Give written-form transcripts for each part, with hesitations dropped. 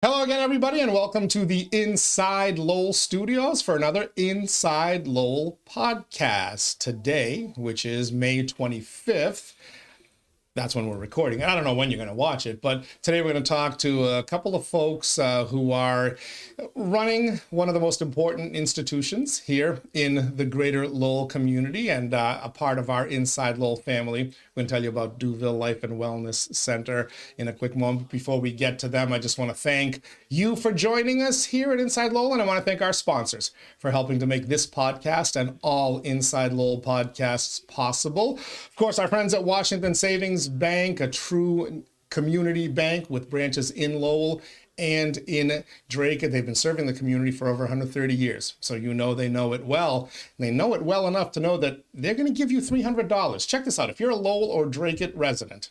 Hello again, everybody, and welcome to the Inside Lowell Studios for another Inside Lowell podcast. Today, which is May 25th, that's when we're recording. I don't know when you're going to watch it, but today we're going to talk to a couple of folks who are running one of the most important institutions here in the greater Lowell community and a part of our Inside Lowell family. We're going to tell you about Duville Life and Wellness Center in a quick moment. Before we get to them, I just want to thank you for joining us here at Inside Lowell, and I want to thank our sponsors for helping to make this podcast and all Inside Lowell podcasts possible. Of course, our friends at Washington Savings Bank, a true community bank with branches in Lowell and in Drake. They've been serving the community for over 130 years. So you know they know it well. They know it well enough to know that they're going to give you $300. Check this out. If you're a Lowell or Drake resident,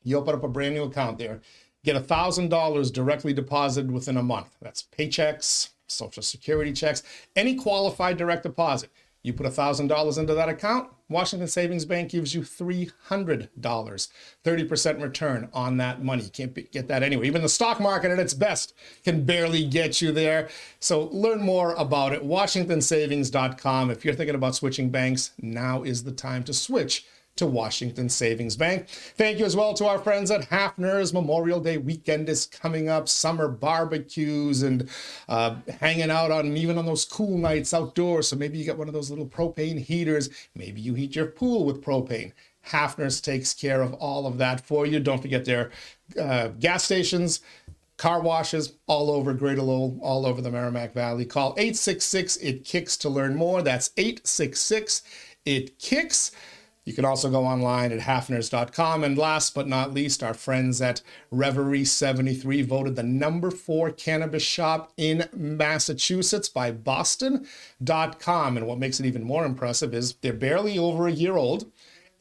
you open up a brand new account there, get $1,000 directly deposited within a month. That's paychecks, Social Security checks, any qualified direct deposit. You put $1,000 into that account, Washington Savings Bank gives you $300, 30% return on that money. You can't get that anywhere. Even the stock market at its best can barely get you there. So learn more about it, washingtonsavings.com. If you're thinking about switching banks, now is the time to switch to Washington Savings Bank. Thank you as well to our friends at Hafner's. Memorial Day weekend is coming up, summer barbecues and hanging out on even on those cool nights outdoors. So maybe you get one of those little propane heaters. Maybe you heat your pool with propane. Hafner's takes care of all of that for you. Don't forget their gas stations, car washes all over Greater Lowell, all over the Merrimack Valley. Call 866-IT-KICKS to learn more. That's 866-IT-KICKS. You can also go online at hafners.com. And last but not least, our friends at Reverie 73 voted the #4 cannabis shop in Massachusetts by Boston.com. And what makes it even more impressive is they're barely over a year old,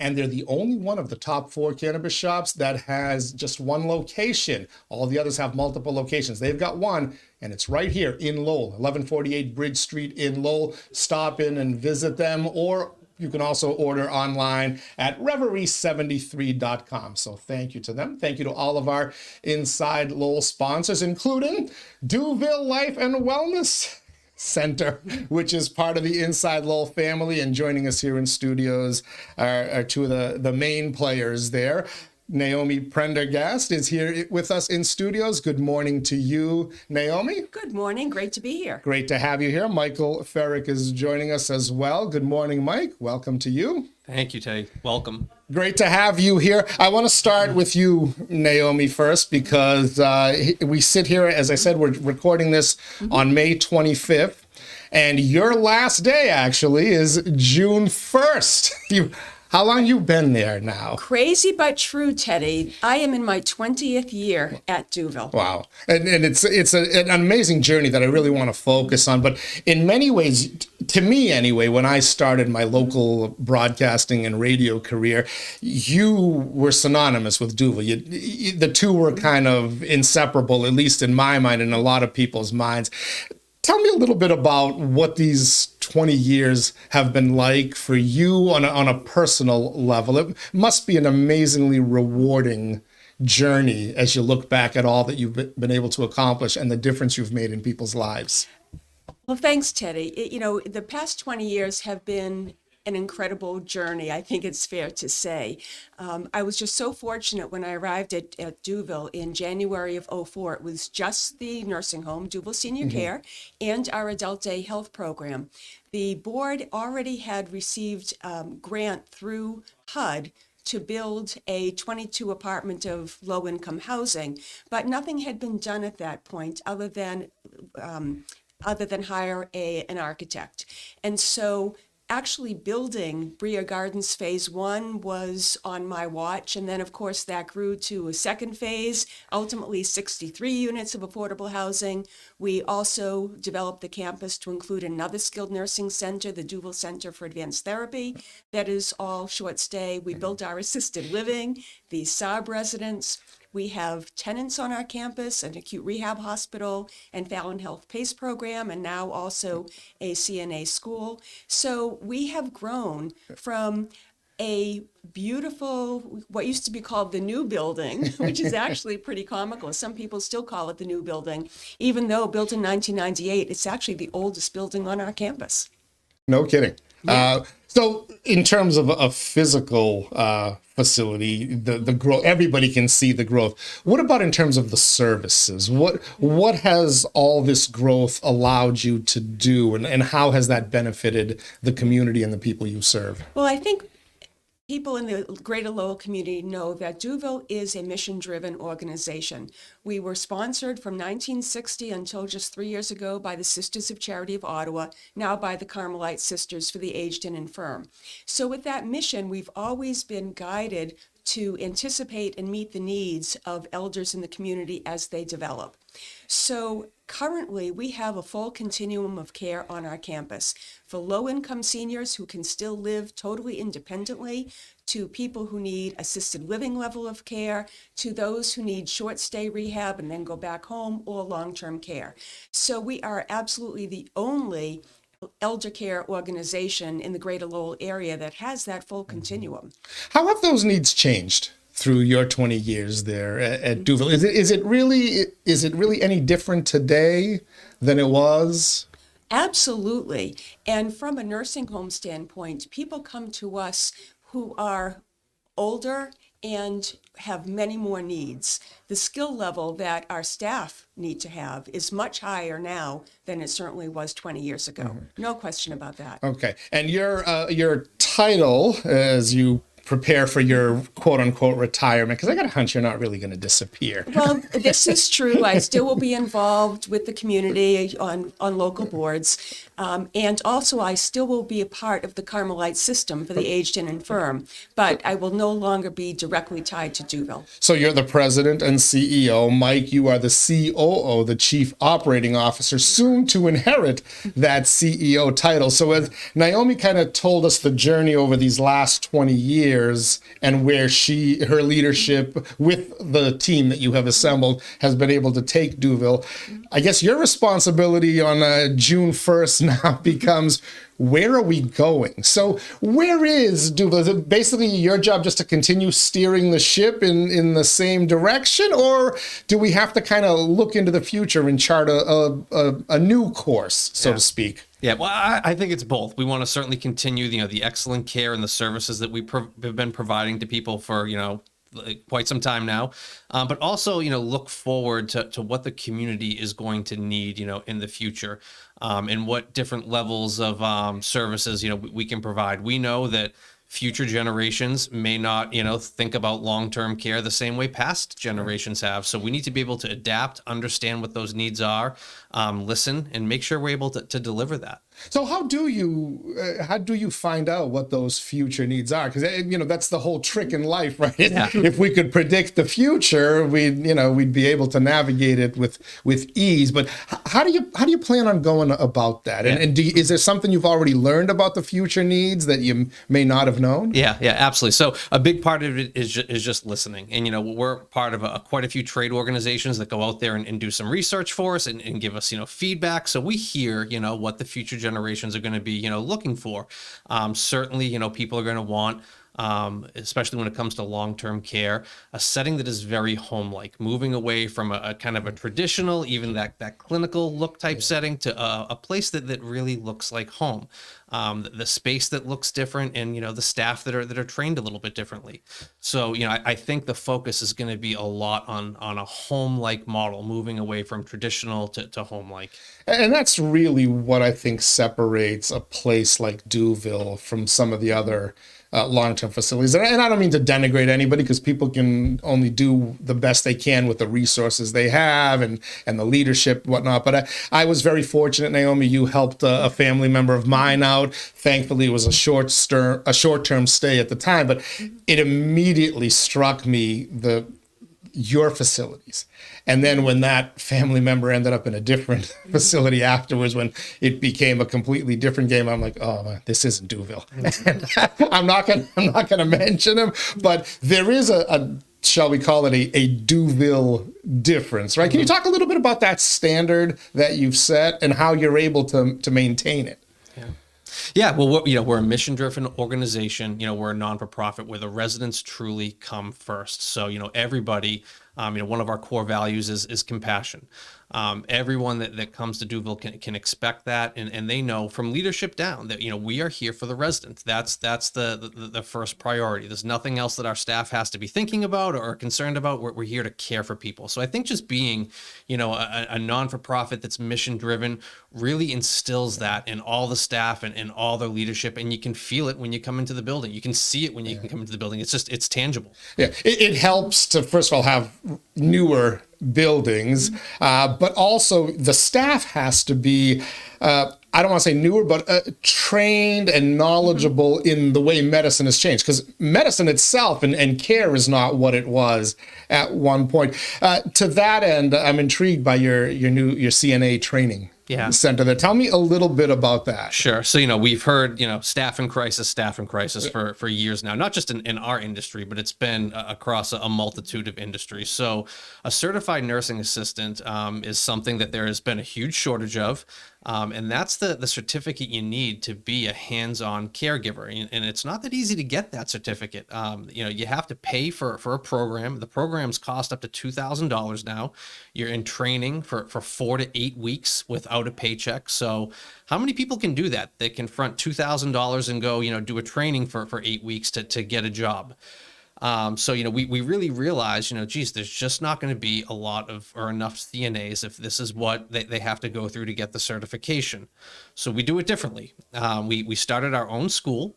and they're the only one of the top 4 cannabis shops that has just one location. All the others have multiple locations. They've got one, and it's right here in Lowell, 1148 Bridge Street in Lowell. Stop in and visit them, or you can also order online at reverie73.com. So thank you to them. Thank you to all of our Inside Lowell sponsors, including Duville Life and Wellness Center, which is part of the Inside Lowell family. And joining us here in studios are two of the main players there. Naomi Prendergast is here with us in studios. Good morning to you, Naomi. Good morning. Great to be here. Great to have you here. Michael Ferrick is joining us as well. Good morning, Mike. Welcome to you. Thank you, Teddy. Welcome. Great to have you here. I want to start with you, Naomi, first, because we sit here, as I said, we're recording this on May 25th, and your last day actually is June 1st. How long you been there now? Crazy but true, Teddy. I am in my 20th year at Duville. Wow. And it's an amazing journey that I really want to focus on. But in many ways, to me anyway, when I started my local broadcasting and radio career, you were synonymous with Duville. The two were kind of inseparable, at least in my mind and a lot of people's minds. Tell me a little bit about what these 20 years have been like for you on a personal level. It must be an amazingly rewarding journey as you look back at all that you've been able to accomplish and the difference you've made in people's lives. Well, thanks, Teddy. The past 20 years have been an incredible journey, I think it's fair to say. I was just so fortunate when I arrived at Duville in January of '04. It was just the nursing home, Duville Senior Care, and our adult day health program. The board already had received grant through HUD to build a 22 apartment of low-income housing, but nothing had been done at that point other than hire an architect. And so actually building Brea Gardens Phase 1 was on my watch, and then of course that grew to a second phase, ultimately 63 units of affordable housing. We also developed the campus to include another skilled nursing center, the Duville Center for Advanced Therapy. That is all short stay. We built our assisted living, the SARB residence. We have tenants on our campus, an acute rehab hospital and Fallon Health PACE program, and now also a CNA school. So we have grown from a beautiful, what used to be called the new building, which is actually pretty comical. Some people still call it the new building, even though built in 1998, it's actually the oldest building on our campus. No kidding. Yeah. So in terms of a physical facility, the growth, everybody can see the growth. What about in terms of the services? What has all this growth allowed you to do, and how has that benefited the community and the people you serve? Well, I think people in the Greater Lowell community know that Duville is a mission-driven organization. We were sponsored from 1960 until just 3 years ago by the Sisters of Charity of Ottawa, now by the Carmelite Sisters for the Aged and Infirm. So with that mission, we've always been guided to anticipate and meet the needs of elders in the community as they develop. So currently, we have a full continuum of care on our campus for low-income seniors who can still live totally independently, to people who need assisted living level of care, to those who need short-stay rehab and then go back home, or long-term care. So we are absolutely the only elder care organization in the Greater Lowell area that has that full continuum. How have those needs changed through your 20 years there at Duville? Is it really any different today than it was? Absolutely. And from a nursing home standpoint, people come to us who are older and have many more needs. The skill level that our staff need to have is much higher now than it certainly was 20 years ago. No question about that. Okay. And your title, as you prepare for your quote unquote retirement, because I got a hunch you're not really going to disappear. Well, this is true. I still will be involved with the community on local boards. And also, I still will be a part of the Carmelite system for the aged and infirm, but I will no longer be directly tied to Duville. So you're the president and CEO. Mike, you are the COO, the chief operating officer, soon to inherit that CEO title. So as Naomi kind of told us the journey over these last 20 years and where her leadership with the team that you have assembled has been able to take Duville, I guess your responsibility on June 1st now becomes, where are we going? So where is Duville? Is it basically your job just to continue steering the ship in the same direction? Or do we have to kind of look into the future and chart a new course, so to speak? Yeah, well, I think it's both. We want to certainly continue, the excellent care and the services that have been providing to people for, quite some time now, but also, look forward to what the community is going to need, in the future, and what different levels of services, we can provide. We know that future generations may not, think about long-term care the same way past generations have. So we need to be able to adapt, understand what those needs are, listen, and make sure we're able to deliver that. So how do you find out what those future needs are? Because that's the whole trick in life, right? Yeah. If we could predict the future, we'd be able to navigate it with ease. But how do you plan on going about that? Yeah. And is there something you've already learned about the future needs that you may not have known? Yeah, absolutely. So a big part of it is just listening. And, we're part of quite a few trade organizations that go out there and do some research for us and give us, feedback. So we hear, what the future generations are going to be, looking for. Certainly, people are going to want, especially when it comes to long-term care, a setting that is very home-like, moving away from a kind of a traditional, even that clinical look type setting to a place that really looks like home. The space that looks different, and the staff that are trained a little bit differently. So I think the focus is going to be a lot on a home-like model, moving away from traditional to home-like. And that's really what I think separates a place like Duville from some of the other long-term facilities. And I don't mean to denigrate anybody, because people can only do the best they can with the resources they have and the leadership, whatnot. But I was very fortunate, Naomi, you helped a family member of mine out. Thankfully, it was a short-term stay at the time, but it immediately struck me your facilities. And then when that family member ended up in a different facility afterwards, when it became a completely different game, I'm like, oh man, this isn't Duville. And I'm not gonna mention him, but there is a shall we call it a Duville difference, right? Can you talk a little bit about that standard that you've set and how you're able to maintain it? Yeah. Yeah, well, we're a mission-driven organization. We're a non-for-profit where the residents truly come first. So, everybody, one of our core values is compassion. Everyone that comes to Duville can expect that, and they know from leadership down that we are here for the residents. That's the first priority. There's nothing else that our staff has to be thinking about or concerned about. We're here to care for people. So I think just being a non-for-profit that's mission-driven really instills that in all the staff and all their leadership, and you can feel it when you come into the building. You can see it when you can come into the building. It's tangible. Yeah, it helps to first of all have newer buildings, but also the staff has to be, I don't want to say newer, but trained and knowledgeable in the way medicine has changed. Because medicine itself and care is not what it was at one point. To that end, I'm intrigued by your CNA training. Yeah. Center there. Tell me a little bit about that. Sure. So, we've heard, staff in crisis for years now, not just in our industry, but it's been across a multitude of industries. So a certified nursing assistant is something that there has been a huge shortage of. And that's the certificate you need to be a hands-on caregiver. And it's not that easy to get that certificate. You have to pay for a program. The programs cost up to $2,000 now. You're in training for 4 to 8 weeks without a paycheck. So how many people can do that? They can front $2,000 and go, do a training for 8 weeks to get a job. So, we really realize, geez, there's just not going to be a lot of or enough CNAs if this is what they have to go through to get the certification. So we do it differently. We started our own school.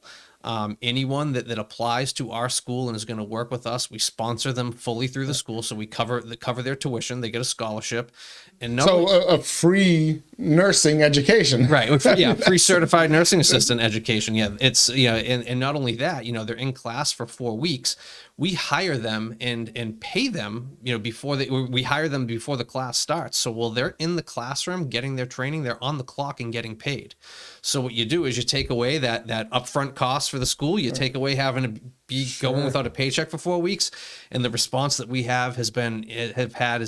Anyone that applies to our school and is going to work with us, we sponsor them fully through the school. So we cover their tuition. They get a scholarship. And a free nursing education. Right. Yeah. Free certified nursing assistant education. Yeah. It's, and not only that, they're in class for 4 weeks. We hire them and pay them, we hire them before the class starts. So while they're in the classroom getting their training, they're on the clock and getting paid. So what you do is you take away that upfront cost for the school. You take away having to be going without a paycheck for 4 weeks. And the response that we has been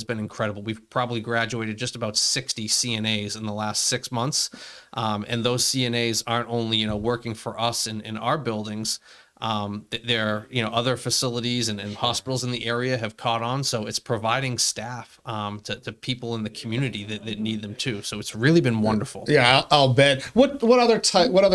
incredible. We've probably graduated just about 60 CNAs in the last 6 months. And those CNAs aren't only, working for us in our buildings. There, other facilities and hospitals in the area have caught on. So it's providing staff to people in the community that need them too. So it's really been wonderful. Yeah, I'll bet. What other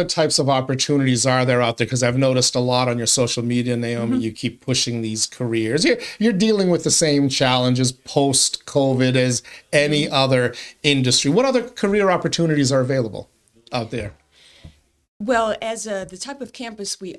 types of opportunities are there out there? Because I've noticed a lot on your social media, Naomi. You keep pushing these careers. You're dealing with the same challenges post-COVID as any other industry. What other career opportunities are available out there? Well, as the type of campus we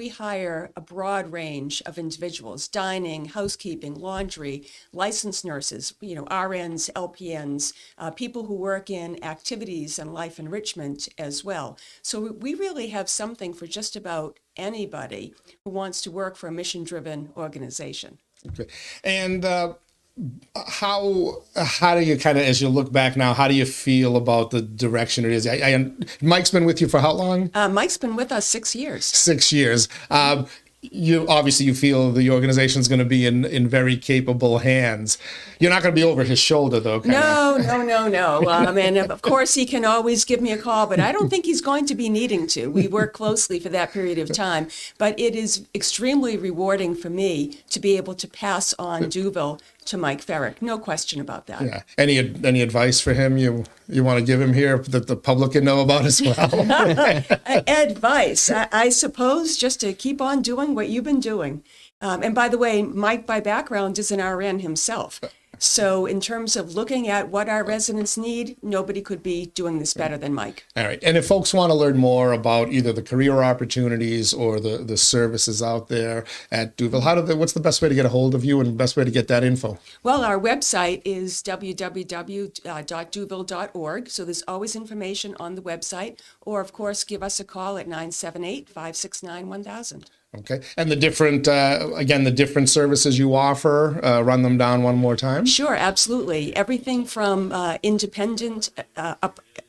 hire a broad range of individuals: dining, housekeeping, laundry, licensed nurses, RNs, LPNs, people who work in activities and life enrichment as well. So we really have something for just about anybody who wants to work for a mission-driven organization. Okay. And how do you kind of, as you look back now, how do you feel about the direction it is? Mike's been with you for how long? Mike's been with us 6 years. 6 years. You feel the organization is going to be in very capable hands. You're not going to be over his shoulder, though. No. And of course, he can always give me a call, but I don't think he's going to be needing to. We work closely for that period of time, but it is extremely rewarding for me to be able to pass on Duville to Mike Ferrick. No question about that. Yeah. Any advice for him you want to give him here that the public can know about as well? Advice, I suppose, just to keep on doing what you've been doing. And by the way, Mike, by background, is an RN himself. So in terms of looking at what our residents need, nobody could be doing this better than Mike. All right. And if folks want to learn more about either the career opportunities or the services out there at Duville, what's the best way to get a hold of you and the best way to get that info? Well, our website is www.duville.org. So there's always information on the website. Or, of course, give us a call at 978-569-1000. Okay. And the different services you offer, run them down one more time. Sure, absolutely. Everything from independent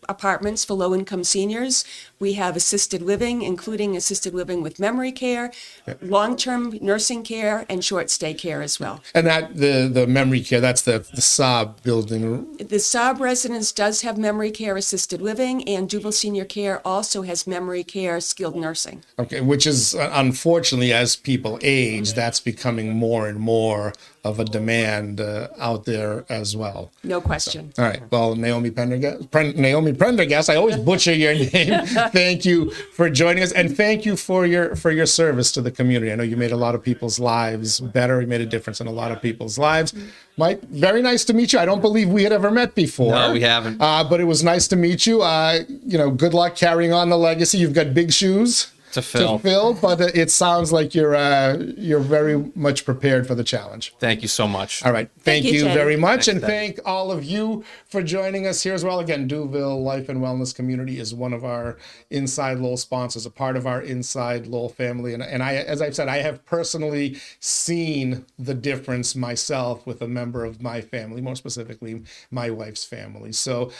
apartments for low-income seniors. We have assisted living, including assisted living with memory care, long-term nursing care, and short-stay care as well. And that the memory care, that's the Saab building. The Saab residence does have memory care assisted living, and Duval Senior Care also has memory care skilled nursing. Okay, which is unfortunately, as people age, that's becoming more and more of a demand out there as well. No question. All right. Well, Naomi Prendergast, I always butcher your name. Thank you for joining us, and thank you for your service to the community. I know you made a lot of people's lives better. You made a difference in a lot of people's lives. Mike, very nice to meet you. I don't believe we had ever met before. No, we haven't. But it was nice to meet you. Good luck carrying on the legacy. You've got big shoes To fill. but it sounds like you're very much prepared for the challenge. Thank you so much. All right. Thank you Teddy. very much. Thanks, and Teddy. thank all of you for joining us here as well. Again, Duville Life and Wellness Community is one of our Inside Lowell sponsors, a part of our Inside Lowell family. And I, as I've said, I have personally seen the difference myself with a member of my family, more specifically my wife's family. So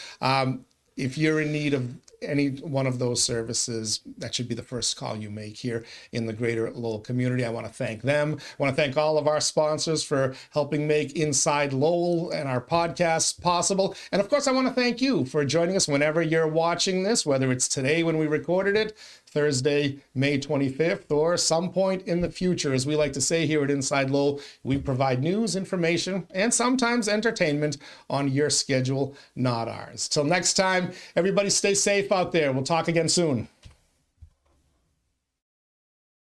if you're in need of any one of those services, that should be the first call you make here in the greater Lowell community. I want to thank them. I want to thank all of our sponsors for helping make Inside Lowell and our podcasts possible. And of course, I want to thank you for joining us whenever you're watching this, whether it's today when we recorded it, Thursday, May 25th, or some point in the future. As we like to say here at Inside Lowell, we provide news, information, and sometimes entertainment on your schedule, not ours. Till next time, everybody stay safe out there. We'll talk again soon.